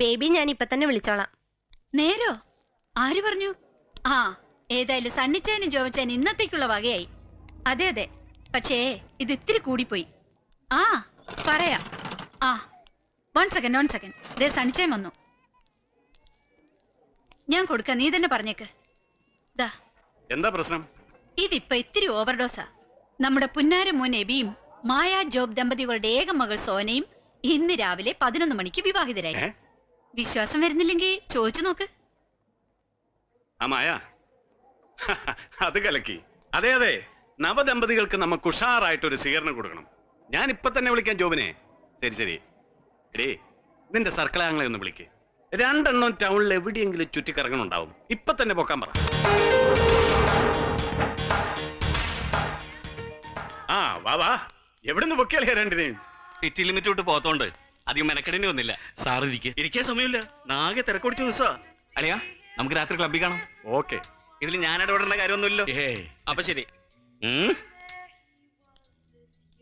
Baby ഞാൻ ഇപ്പൊ തന്നെ വിളിച്ചോളാം. നേരോ? ആര് പറഞ്ഞു? ആ, ഏതായാലും സണ്ണിച്ചാനും ജോവച്ചാനും ഇന്നത്തേക്കുള്ള വകയായി. അതെ അതെ, പക്ഷേ ഇത് ഇത്തിരി കൂടിപ്പോയി. ആ പറയാം. ആ, 1 സെക്കൻഡ്. ദേ സണ്ണിച്ചാൻ വന്നു. ഞാൻ കൊടുക്ക, നീ തന്നെ പറഞ്ഞേക്ക്. ദാ. എന്താ പ്രശ്നം? ഇതിപ്പോ ഇത്തിരി ഓവർഡോസാ. നമ്മുടെ പുന്നാര മോൻ എബിയും മായ ജോബ് ദമ്പതികളുടെ ഏക മകൾ സോനയും ഇന്ന് രാവിലെ 11 മണിക്ക് വിവാഹിതരായി. വിശ്വാസം വരുന്നില്ലെങ്കിൽ ചോദിച്ചു നോക്ക്. മായ അത് കലക്കി. അതെ അതെ, നവദമ്പതികൾക്ക് നമുക്ക് ഉഷാറായിട്ടൊരു സ്വീകരണം കൊടുക്കണം. ഞാൻ ഇപ്പൊ തന്നെ വിളിക്കാൻ ജോബിനെ. ശരി എടേ, നിന്റെ സർക്കിളാങ്ങളെ ഒന്ന് വിളിക്ക്. 2 എണ്ണം ടൗണിൽ എവിടെയെങ്കിലും ചുറ്റിക്കറങ്ങണുണ്ടാവും. ഇപ്പൊ തന്നെ പോക്കാൻ പറ. ആ വാ, എവിടുന്ന് പൊക്കിയാലേ 2നെയും? സിറ്റി ലിമിറ്റ് വിട്ട് പോത്തോണ്ട് അധികം മെനക്കെടേണ്ടി വന്നില്ല. സാർ ഇരിക്കാൻ സമയമില്ല, നാകെ തിരക്കൊടിച്ച ദിവസാ. അല്ലയാ, നമുക്ക് രാത്രി ക്ലബ്ബിൽ കാണാം. ഓക്കെ. ഇതിൽ ഞാൻ ഇടപെടേണ്ട കാര്യമൊന്നുമില്ലല്ലോ. അപ്പൊ ശരി.